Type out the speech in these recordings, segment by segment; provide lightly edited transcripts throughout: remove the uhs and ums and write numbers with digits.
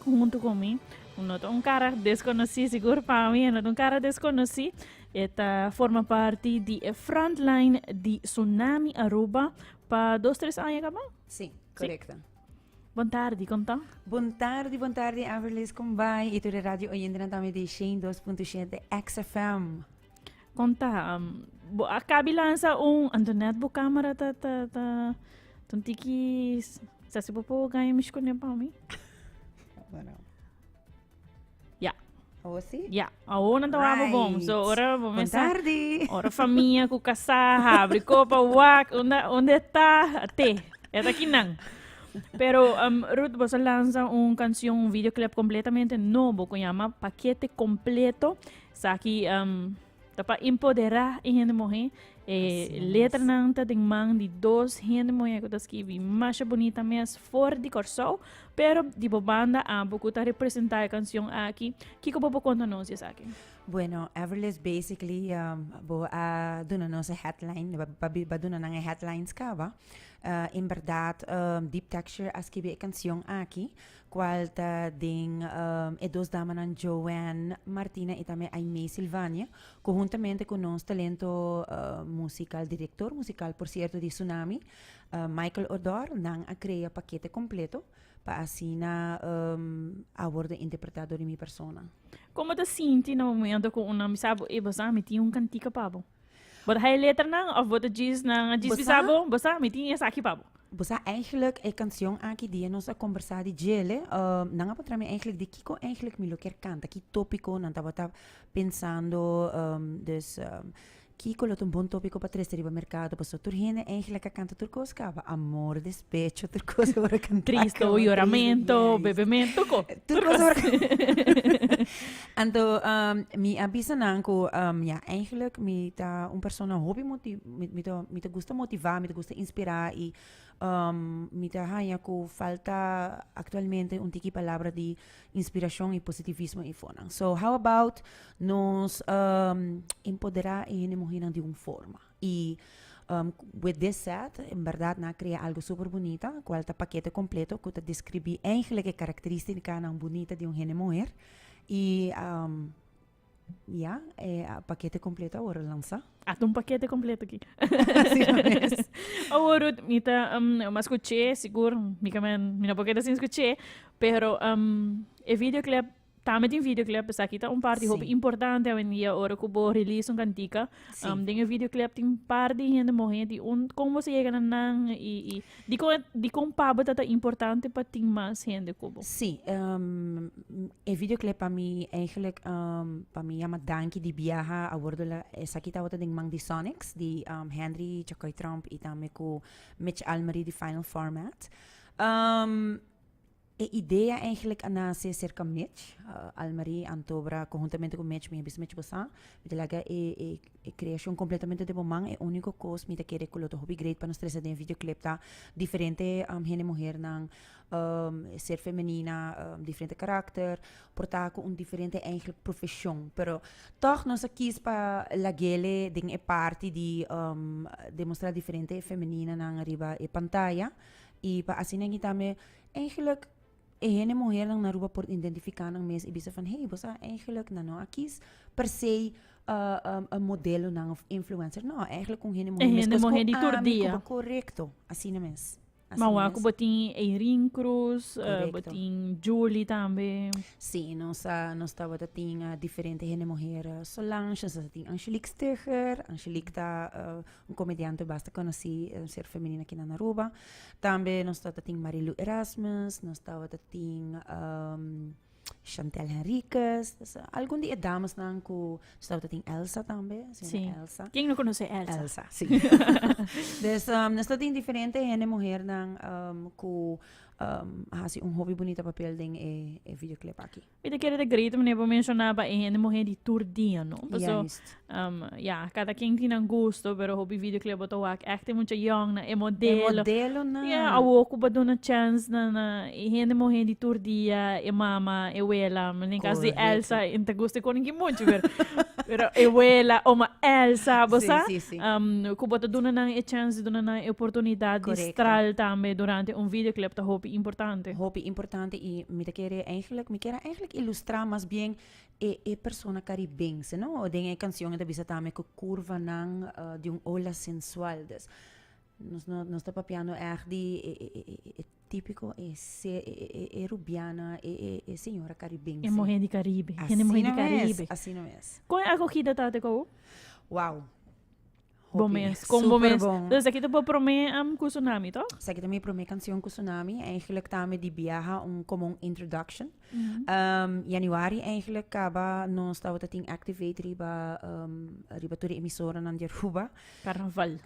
junto comigo. Um cara desconhecido, seguro para mim, um cara desconhecido. Eta forma parte de frontline de Tsunami Aruba para 2, 3 anos, acabou? Sim, correto. Boa tarde, conta. Boa tarde, Everlis, como vai? E tu de rádio oyente na também de 102.7 XFM. Conta, acabe lança internet bu câmera tiki sa se popo ganha me escolher para mim. Bueno. Ya. Oh, sim? Ya, aonde tá right. Bom. So, ora vamos começar. Boa tarde. Ora família com casar, abre copa, wak, onde está até. É daqui não. Pero Ruth, você lança canção, videoclip completamente novo que chama Pakete Kompleto. Aqui para empoderar a gente mulher. Letra não tá tem mão de 2 gente mulher que escreve mais bonita mesmo fora de corso. Pero de banda a pouco tá representar a canção aqui. Que que você conta nós isso aqui? Bueno, Everless basically duna nossa headline, duna nang headlines ka ba? Em verdade, deep texture escrever canção aqui, qual ta ding dos damas nan Joanne Martina e também Aimee Silvania, conjuntamente com nosso talento musical, diretor musical, por certo, de Tsunami, Michael Odor, nang a crea Pakete Kompleto, para assim aborda interpretado de minha persona. Como te senti no momento com uma misabo e você me tinha cantica pabo? Wat hij letter na of wat de diz na diz bisabo, você me tinha essa aqui pabo. Bossa eigenlijk een canção aqui die nós a conversar de gele, não é para mim eigenlijk de kiko eigenlijk me lo quer canta, que tópico não estava pensando dus Kiko lot een bon topico para trazer para o mercado, para só turgene eigenlijk a canta turcos cava, amor, despecho, turcos ora cantar. Tristo, lloramento, bebimento, turcos ora. Anto mi avisa nanko ja eigenlijk mi ta persona hobby mi ta gusta motivar, mi ta gusta inspirar e mi ta haya ko falta actualmente tiki palavra de inspiração e positivismo e fona. So how about nos empoderar e mulher de uma forma. E with this said, in verdade, na cria algo super bonita, qual tá pakete completo, que tá descrever eigenlijk a característica não bonita de uma mulher. E ja, a pakete completo agora lança. Um paquete completo aqui. Agora, eu escutei, seguro, minha paquete assim escutei, pero o videoclip também tem videoclip, essa aqui tá parte importante hoje em dia, hora que eu release cantica. Tem videoclip, tem parte de gente morrer, de como você chega na e de como pabo tá importante para ter mais gente como. Sim, o videoclip para mim, eigenlijk, para mim é uma danke de viaja, a bordo la, essa aqui tá outra de Mang de Sonics, de Henry Chacoy Trump e também com Mitch Almery de Final Format. A ideia eigenlijk nasce cerca de Mitch, Almery, Antobra, conjuntamente com Mitch, minha bismete bossa, me delaga a criação completamente de bomang, é único coisa, me querer colocar hobby great para nós trazer um videoclip tá diferente, gente mulher nang ser feminina, diferente caráter, portar com diferente eigenlijk profissão, pero toch nós aqui para lagele ding é parte de demonstrar diferente feminina nang arriba e pantalla e para assim ninguém também eigenlijk een mulher nang naruba por identificar nang mes ibisa van hey bosa eigenlijk nano akis per se een modelo nang of influencer no eigenlijk een mulher de tordia correcto assim na mes. Mas ako botin Erin Cruz, botin Julie também. Sim, nós estava tinha diferente gente mulher Solange, nós tinha Angelique Steger, Angelique tá comediante basta conheci ser feminina aqui na Aruba. Também nós tinha Marilu Erasmus, nós tinha Chantel Henriquez, algum dia damas não que estava tem Elsa também, sim. Elsa. Quem não conhece Elsa? Elsa, sim. Então, nós tem diferente gente mulher não que assim hobby bonita papel ding e videoclip aqui. Eu quero de grito, mas eu mencionava gente mulher de turdia, não? Juist. Cada quem tem um gosto, pero hobby videoclip botou echt muito young na modelo. Modelo na. Awo ko ba doon na chance na gente mulher de turdia, mama, abuela, mas caso de Elsa, inte gusto ko ninguém muito, pero abuela ou uma Elsa, bosa? Sim. Ko botou doon na chance, doon na oportunidade de estral também durante videoclip ta hobby hopi importante. Hobby importante y me quiere eigenlijk ilustrar más bien persona caribense, ¿no? O de canción de visitame que curva nan de un ola sensual. Dus nos está papiando echt die típico rubiana senhora caribense. É morrer de Caribe. É Assim morrer de não é, Caribe. assim não é. Qual é a acogida tate ko? Wow. Bom Hobby. mês. Com bom Super mês. bom. Dus aqui tu pode promer com Tsunami, toch? Zeg ik daarmee promoe canción com Tsunami. Eigenlijk daarmee die viaja como een introduction. Januari eigenlijk kaba non stava dat in activate riba to de emisora nan der Cuba.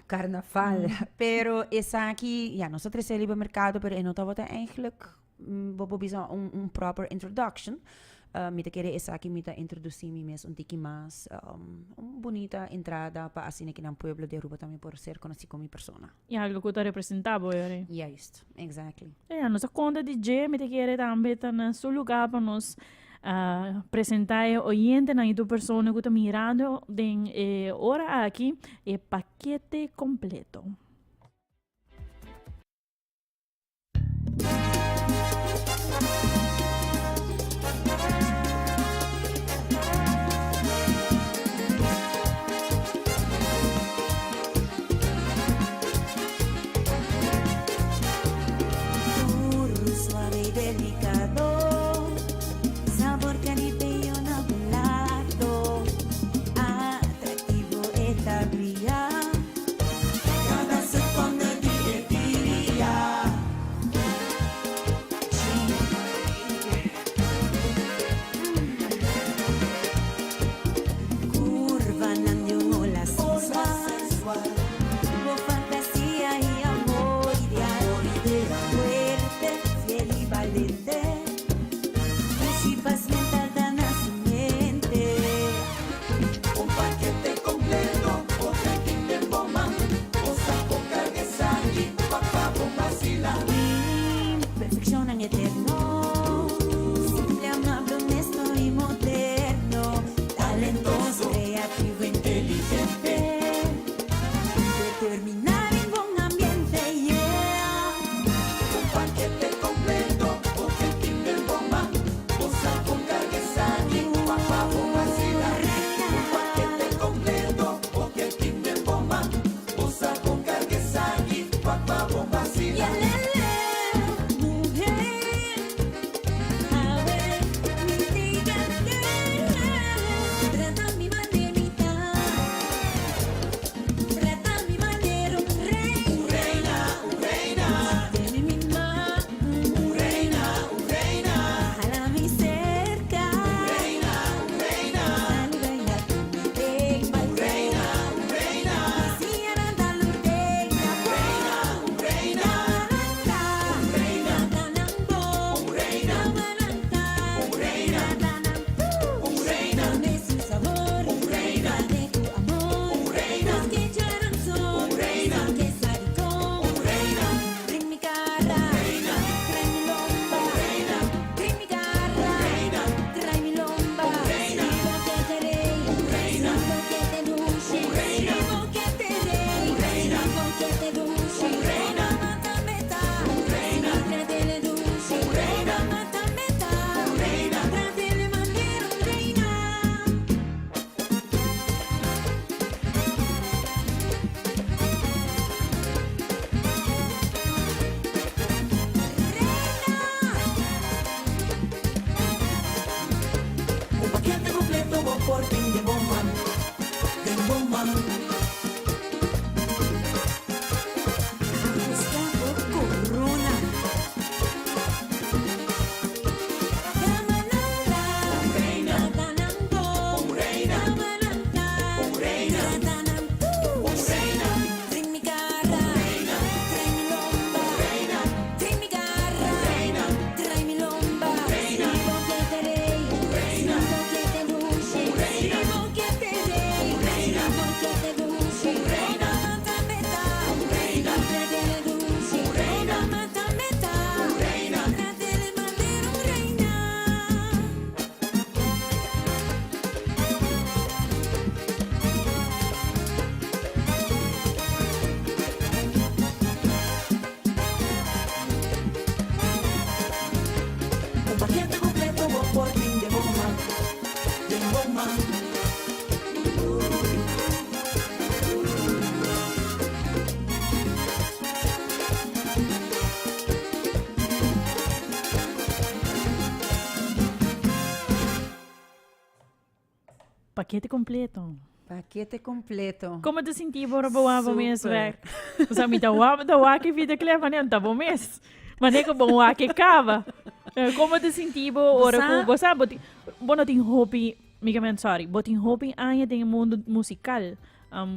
Carnaval. Pero esa aquí ja nosotros se liba mercado pero en nota wat eigenlijk bobo bisa un proper introduction. Mita querer essa aqui mita introduzir me mesmo um tiki mais bonita entrada para assim aqui no pueblo de Aruba também por ser conhecido como persona. E algo que tu representava, ore. Juist, exactly. Ja, nossa conta de DJ, mita querer também tá na seu lugar para nos apresentar oyente na tu persona que tá mirando den hora aqui é Pakete Kompleto. Delicado, sabor caribeño navegado, atractivo esta brilla, cada segundo día. Curva de un ola sensual, con fantasía y amor ideal, fuerte, fiel y valiente, y pacientada na su mente. Un paquete completo, otra Kinder Bomba, cosa poca que sangre, papá bomba vacila. Perfeccionan eterno, simple, amable, honesto y moderno, talentoso, creativo, inteligente, determinar en buen ambiente, yeah. Un paquete completo, otra Kinder Bomba, cosa poca que sangre, papá bomba vacila. Un paquete completo, otra Kinder Bomba, cosa poca que sangre, papá bomba vacila. Mujer, a ver, mítigate, trata mi manera, trata mi manera, reina, tiene mi mano, jala mi cerca, dale, baila tu reina, si era tan reina, dame su sabor, dame tu amor, los que lloran son, que saricón, bring mi cara, trae mi lomba, bring mi cara, trae mi lomba, digo que te rey, digo que te duche, digo que te rey, digo que te duche, mata meta, tratele duche, mata meta, tratele manera reina. Un paquete completo, vos por Kinder Bomba, Kinder Bomba. Gustavo Corona. Camananda, Catanango, Camananda, Catanango, bring mi cara, trae mi lomba, bring mi cara, trae mi lomba, digo que te rey, digo que te duche, digo que te rey, digo que te Pakete Kompleto. Pakete Kompleto. Como te senti por bawa mes Super. werk? Sa mi tawa ke videoclip man tabo mes. Mane ko bawa ke kava. Como te senti bo ora ko bosa bono ting hobby, sorry, boting hobby anya ting mundo musical.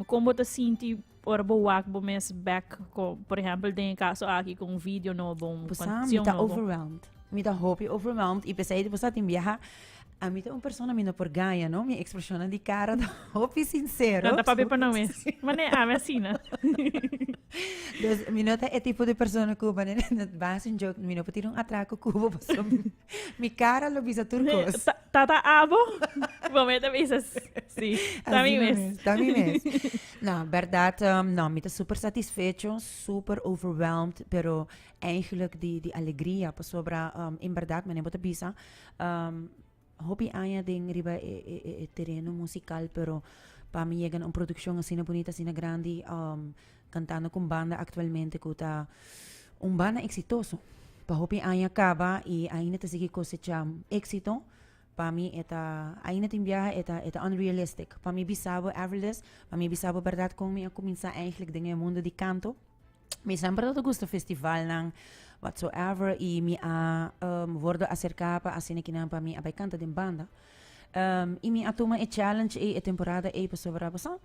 Como te senti ora bawa bo mes back ko, por exemplo, tem caso aqui com vídeo novo, Bosa, canção mita novo. overwhelmed. Mita hobby overwhelmed. E pensei, bosa, tem viaja. A mita persona mina por ganha, no? Minha expressão de cara, da hobby sincero. Nada pa pa não mes. Mane mesina. Dus minota é tipo de pessoa que né? Basta um joke, minota tira atraco cubo, mi cara lo bisa turcos. Tata abo? Momento visas. Sim. Também mes. Também mes. Não, verdade, não, me tá super satisfecho, super overwhelmed, pero eigenlijk die alegria pa sobra, in verdade, me bota bisa, hobby anya ding riba terreno musical, pero pa mi llegan una producción así bonita, así grande, cantando con banda actualmente, que está un banda exitoso. Pa hobby anya acaba y ahí te sigue cosechando éxito. Pa mi ahí te viaje, eta unrealistic. Pa mi bisabo averless, pa mi bisabo verdad con mi a comienza eigenlijk dingen in mundo di canto. Mi sempre dat gusto festival nang whatsoever y mi worden acercado a cine que pa mi abay canta din banda. Y mi atuma e challenge e temporada e pa sobra basa.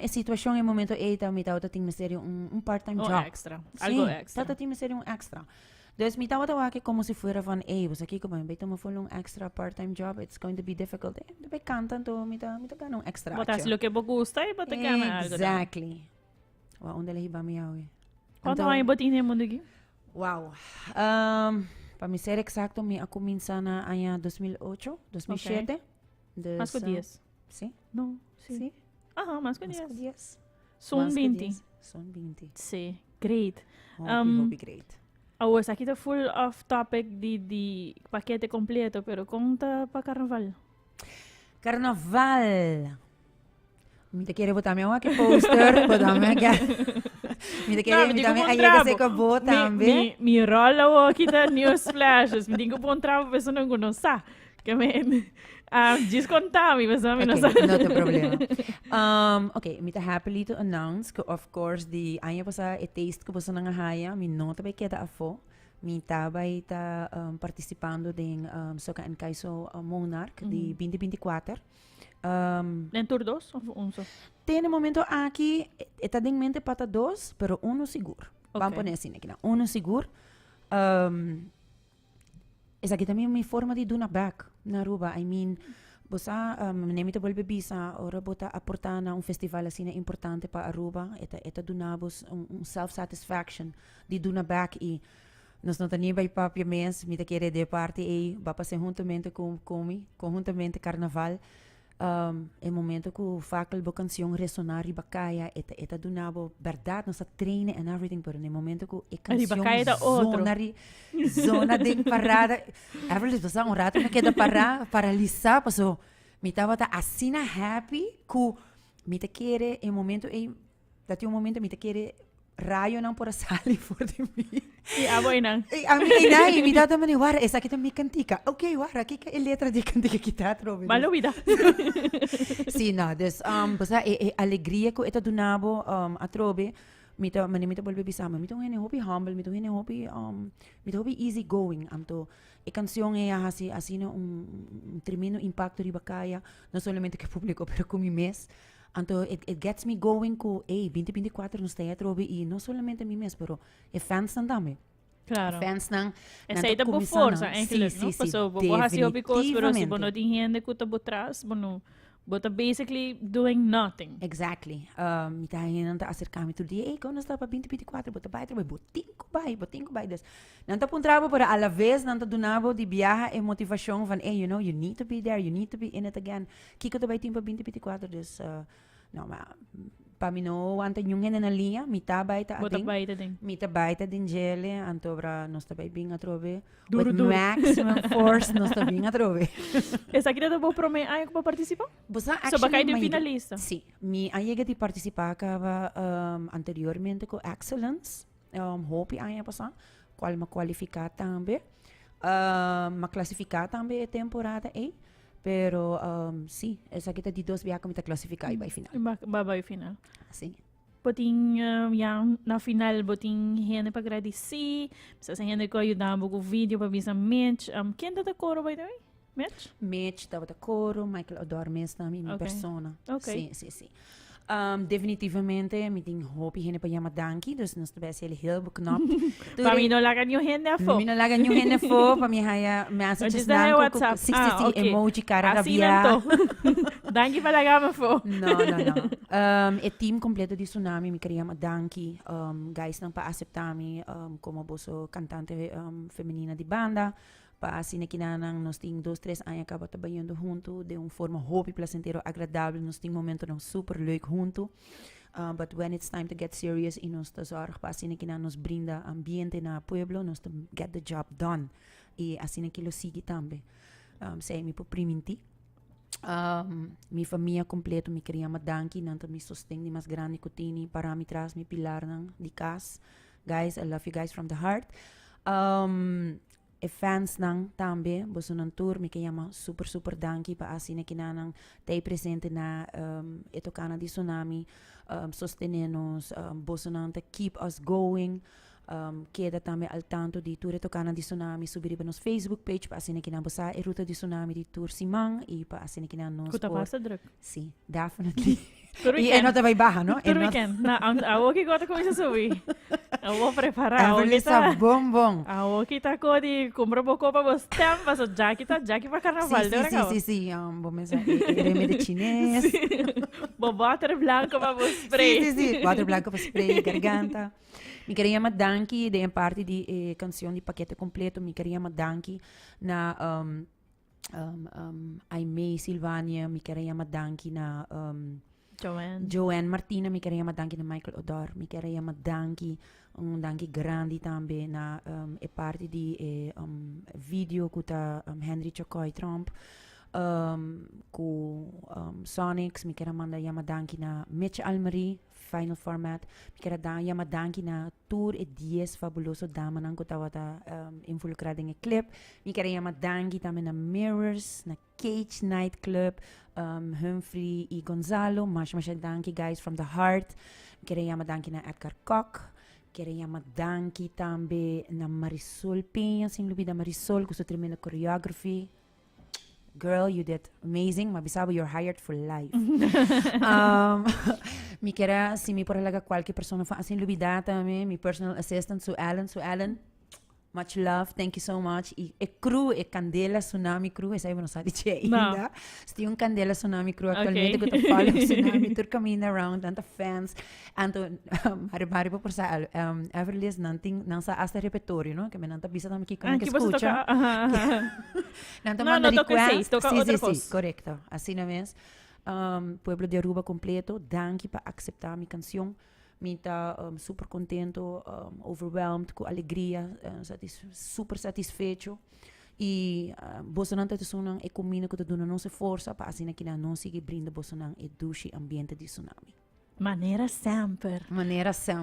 E situação em momento e mi tawta ting misterio un part-time job. Extra. Algo Sim, extra. tawta ting misterio un extra. Dus mi tawta que como si fuera van was aqui como beto mo full un extra part-time job, it's going to be difficult. Be cantan to mi ta gana un extra. Botas lo que vos gusta y botas gana algo. Exactly. Wa onde lehi ba mi awi. Quanto hay botín en mundo aquí? Wow. Para mi ser exacto, mi a comienza na año 2008, 2007. Dus, Más que 10. Sí. No, sí. Sí. Ajá, más que Mas que 10. 10. Son Mas que 20. 10. Son 20. Sí, great. Hobby great. Awes, aqui tá full off topic de paquete completo, pero conta para carnaval. Carnaval. Mi te quiere botar minha que poster, botar minha Mi te quiere botar minha aí que se acabou também. Mi rola aqui tá news flashes. Me digo bom trabalho, pessoa não conhece. Que me descontar mi pessoa não sabe. Not a problema. Okay, mi te happily to announce que of course the ano passado e taste que você não haya, mi nota vai queda afo. Mi tabay ta participando din soka en kaiso Monarch de 2024. En tour 2 of unso? Tem momento aqui, está em mente para 2, pero uno seguro. Okay. Vamos poner assim, aqui, uno seguro. Essa aqui também é uma forma de do na back, na Aruba. I mean, você nem te volve bisa, ora bota aportar na festival assim importante para Aruba. Eta do nabos self-satisfaction de do na back e nós não temos aí papia mês, me te querer de parte e vai passar juntamente com conjuntamente carnaval. É momento que o fakel bo canção ressonar e bacaia eta do nabo verdade nossa treine and everything pero no momento que a canção zona de parada everly você um rato me queda paralisar passou me tava assim na happy que me te querer em momento e dati um momento me te querer raio não por a sali for de mim. E a boy nang. A mim na e me dá também wara essa aqui também cantica. Okay, wara aqui que letra de cantica que tá trobe. Malo vida. Sim, não, dus basta alegria que eta do nabo a trobe. Me tá volve bisama. Me tô hene hobby humble, me tô hene hobby easy going. Amto e canção é assim tremendo impacto riba kaya, não somente que público, pero com mi mês. Então, it gets me going com, 2024 no teatro e não somente mi mês, pero e fans também. Claro. Fans não. Essa aí tá por força, eigenlijk, não? Passou, vou fazer o because, pero se você não tem gente que tá por trás, você bota basically doing nothing. Exactly. Me tá indo a acercar-me todo dia, quando está para 2024, bota vai, botinho vai, des. Não tá puntrabo para a la vez, não tá donabo de viaje e motivação van, you know, you need to be there, you need to be in it again. Kiko tá vai tempo 2024, des, não, mas para mim não anta nenhum na linha, me tá baita Bota baita ding. me tá baita din gele, anto para nós tá bem a trove. Duro, With duro. maximum force, nós tá bem a trove. Essa aqui tá bom para mim, aí que vou participar? Bosa So, baka actually yung may- finalista? Sí, mi ayega di participar acaba anteriormente com Excellence, hope aya pasa, qual ma qualificar também, ma classificar também a temporada aí, Pero, sim, essa kita di dos biya kami ta classificar by final. Babay final. Sim. Boting yang na final boting hene pagradisi. Sa hene ko ayudar mo ko video pa bisa match. Quem tá coro by the way? Match? Mitch, tava da coro, Michael Odormes namin, Okay. persona. Okay. Sim. Definitivamente, mi ting hopi hene pa yama danki, dus nos te best heel beknapt. Pamino lagan yung hene afo. Mi nalagan yung hene fo, pa mi haya messages Just na nan ko, WhatsApp. sim, Okay. emoji cara Assim rabia. to. Danke palaga mo fo. No. E team completo di Tsunami, mi queria danki. Guys nang pa-acceptami como boso cantante feminina di banda. Pa assim que nós tínhamos 2, 3 anos acaba trabalhando junto de uma forma hope placentero agradável, nós tínhamos momento não super leuk junto. But when it's time to get serious e nós zorg pa assim que nos brinda ambiente na pueblo, nós get the job done. E assim que lo sigue também. Sei me por priminti. Mi família completo me queria danki, nanta me sostém de mais grande cotini para me traz me pilar nang di cas. Guys, I love you guys from the heart. E fans nang tambe, boso ng tour, mi kaya super danki pa asine kinanang tay presente na ito kana di Tsunami, sostenenos, boso nang te keep us going, queda tambe al tanto di tour ito kana di Tsunami, subiri ba nos Facebook page pa asine kinabasa e ruta di Tsunami di tour simang, i pa asine kinanos Kuta pa sa druk. Si, definitely. Tur E ano tabay baha, no? Tur weekend. Na awo ki ko ta ko isa suwi. Awo prepara. Awo Everly sa kita. bombong. Awo kita ko di kumbra ko pa bos stamp pa so Jackie pa carnaval. Si, bomesa, reme de chinês. Water blanco pa bos spray. Sì. Water blanco per spray, garganta. Mi queria danki de parte di canzone di Pakete Kompleto. Mi queria danki na Aimee Silvania. Mi queria danki na Joanne Martina. Mi queria danki na Michael Odor. Mi queria danki un danki grandi tambe na e parte di video kuta Henry Chocoy Trump. Ku Sonics, mi queria mandar danki na Mitch Almarie. Final format. Mi queria danki na tour e 10 fabuloso dama nang kutawata involucrada em clip. Mi queria danki também na Mirrors, na Cage Nightclub, Humphrey e Gonzalo. Mas danki guys from the heart. Mi queria danki na Edgar Koch. Queria danki também na Marisol Penha, sem dúvida Marisol, gusto tremenda choreography. Girl, you did amazing. Mabisabo, you're hired for life. Mi queria, se me por alaga qualquer pessoa fa assim lubidata também, mi personal assistant, Sue Allen, much love, thank you so much. E crew, Candela Tsunami crew, essa aí não sabe de ainda. Tem Candela Tsunami crew atualmente que tu follow Tsunami, tur caminha around, tanta fans. Anto, hari por sa Everlist não sa hasta repertório, no? Que me nanta bisa também que como que escucha. Nanta manda request. Toca outra coisa. Sí, correcto. Assim na vez. Pueblo de Aruba completo, danke para aceitar minha canção. Me tá super contento, overwhelmed, com alegria, super satisfeito. E Bolsonaro está dizendo que combina com a nossa força para assim que não siga brinda Bolsonaro e duche ambiente de Tsunami. Maneira sempre.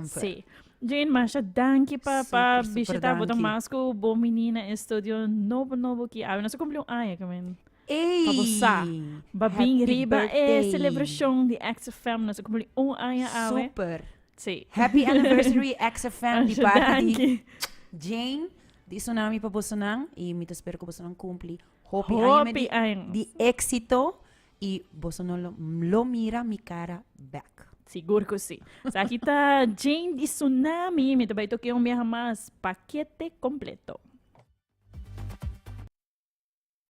Sim. Jane, Masha, danke pa Super bisita danke. botar masco, bom menina, estúdio novo que ah, nós cumpriu aia, kamen. Ei! Pabusa. Babing Happy riba birthday. celebração de XFM, nós cumpriu aia awe. Super! Sim. Happy anniversary XFM de Masha, parte de danke. Jane, de Tsunami para Bolsonaro. E me espero que Bolsonaro cumpre. Hope Hopi aia. de éxito. E Bolsonaro lo mira mi cara back. Siguro que sim. Sa kita Jane de Tsunami, me tabay to que mais Pakete Kompleto.